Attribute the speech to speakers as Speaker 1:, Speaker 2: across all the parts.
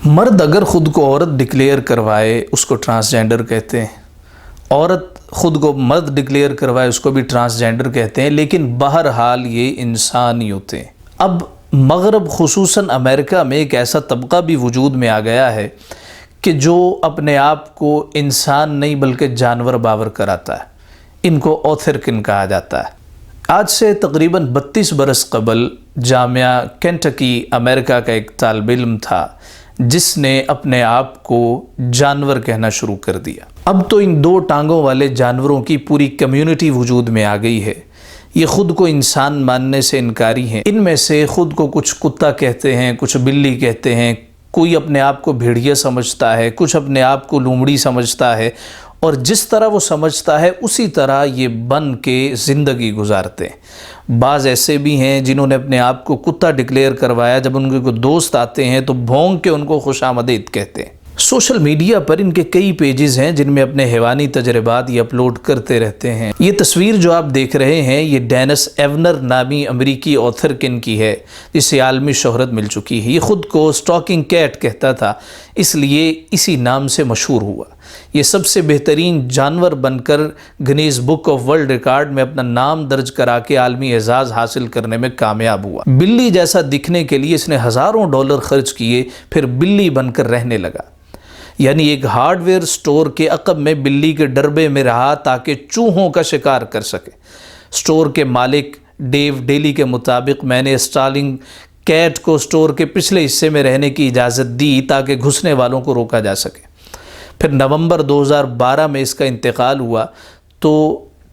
Speaker 1: مرد اگر خود کو عورت ڈکلیئر کروائے اس کو ٹرانسجینڈر کہتے ہیں، عورت خود کو مرد ڈکلیئر کروائے اس کو بھی ٹرانسجینڈر کہتے ہیں، لیکن بہرحال یہ انسان ہی ہوتے ہیں۔ اب مغرب خصوصاً امریکہ میں ایک ایسا طبقہ بھی وجود میں آ گیا ہے کہ جو اپنے آپ کو انسان نہیں بلکہ جانور باور کراتا ہے۔ ان کو اوتھرکن کہا جاتا ہے۔ آج سے تقریباً 32 برس قبل جامعہ کینٹکی امریکہ کا ایک طالب علم تھا جس نے اپنے آپ کو جانور کہنا شروع کر دیا۔ اب تو ان دو ٹانگوں والے جانوروں کی پوری کمیونٹی وجود میں آ گئی ہے۔ یہ خود کو انسان ماننے سے انکاری ہیں۔ ان میں سے خود کو کچھ کتا کہتے ہیں، کچھ بلی کہتے ہیں، کوئی اپنے آپ کو بھیڑیا سمجھتا ہے، کچھ اپنے آپ کو لومڑی سمجھتا ہے، اور جس طرح وہ سمجھتا ہے اسی طرح یہ بن کے زندگی گزارتے ہیں۔ بعض ایسے بھی ہیں جنہوں نے اپنے آپ کو کتا ڈکلیئر کروایا، جب ان کے کوئی دوست آتے ہیں تو بھونک کے ان کو خوش آمدید کہتے ہیں۔ سوشل میڈیا پر ان کے کئی پیجز ہیں جن میں اپنے حیوانی تجربات یہ اپلوڈ کرتے رہتے ہیں۔ یہ تصویر جو آپ دیکھ رہے ہیں یہ ڈینس ایونر نامی امریکی اوتھرکن کی ہے جسے عالمی شہرت مل چکی ہے۔ یہ خود کو اسٹاکنگ کیٹ کہتا تھا، اس لیے اسی نام سے مشہور ہوا۔ یہ سب سے بہترین جانور بن کر Guinness book of world record میں اپنا نام درج کرا کے عالمی اعزاز حاصل کرنے میں کامیاب ہوا۔ بلی جیسا دکھنے کے لیے اس نے ہزاروں ڈالر خرچ کیے، پھر بلی بن کر رہنے لگا۔ یعنی ایک ہارڈ ویئر سٹور کے عقب میں بلی کے ڈربے میں رہا تاکہ چوہوں کا شکار کر سکے۔ سٹور کے مالک ڈیو ڈیلی کے مطابق میں نے اسٹالنگ کیٹ کو سٹور کے پچھلے حصے میں رہنے کی اجازت دی تاکہ گھسنے والوں کو روکا جا سکے۔ پھر نومبر 2012 میں اس کا انتقال ہوا تو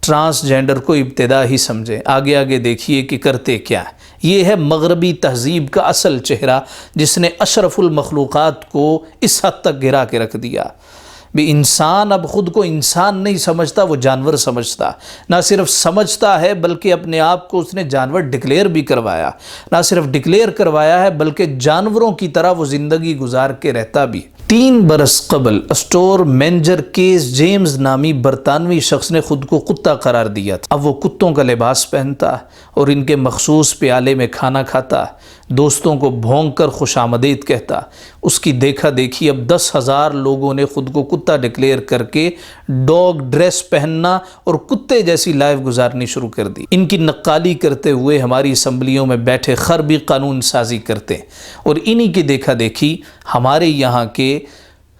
Speaker 1: ٹرانسجینڈر کو ابتدا ہی سمجھے، آگے آگے دیکھیے کہ کرتے کیا ہے۔ یہ ہے مغربی تہذیب کا اصل چہرہ جس نے اشرف المخلوقات کو اس حد تک گرا کے رکھ دیا۔ بھی انسان اب خود کو انسان نہیں سمجھتا، وہ جانور سمجھتا۔ نہ صرف سمجھتا ہے بلکہ اپنے آپ کو اس نے جانور ڈکلیئر بھی کروایا۔ نہ صرف ڈکلیئر کروایا ہے بلکہ جانوروں کی طرح وہ زندگی گزار کے رہتا بھی۔ 3 برس قبل اسٹور مینیجر کیس جیمز نامی برطانوی شخص نے خود کو کتا قرار دیا تھا۔ اب وہ کتوں کا لباس پہنتا اور ان کے مخصوص پیالے میں کھانا کھاتا، دوستوں کو بھونک کر خوش آمدید کہتا۔ اس کی دیکھا دیکھی اب 10,000 لوگوں نے خود کو کتا ڈکلیئر کر کے ڈاگ ڈریس پہننا اور کتے جیسی لائف گزارنی شروع کر دی۔ ان کی نقالی کرتے ہوئے ہماری اسمبلیوں میں بیٹھے خر بھی قانون سازی کرتے، اور انہی کی دیکھا دیکھی ہمارے یہاں کے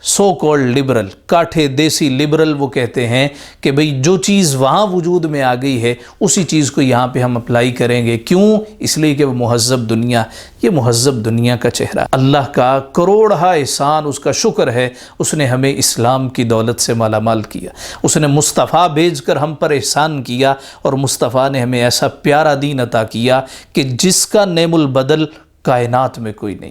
Speaker 1: سو کالڈ لبرل، کاٹھے دیسی لبرل، وہ کہتے ہیں کہ بھئی جو چیز وہاں وجود میں آ گئی ہے اسی چیز کو یہاں پہ ہم اپلائی کریں گے۔ کیوں؟ اس لیے کہ وہ مہذب دنیا، یہ مہذب دنیا کا چہرہ۔ اللہ کا کروڑہا احسان، اس کا شکر ہے اس نے ہمیں اسلام کی دولت سے مالا مال کیا۔ اس نے مصطفیٰ بھیج کر ہم پر احسان کیا، اور مصطفیٰ نے ہمیں ایسا پیارا دین عطا کیا کہ جس کا نعم البدل کائنات میں کوئی نہیں۔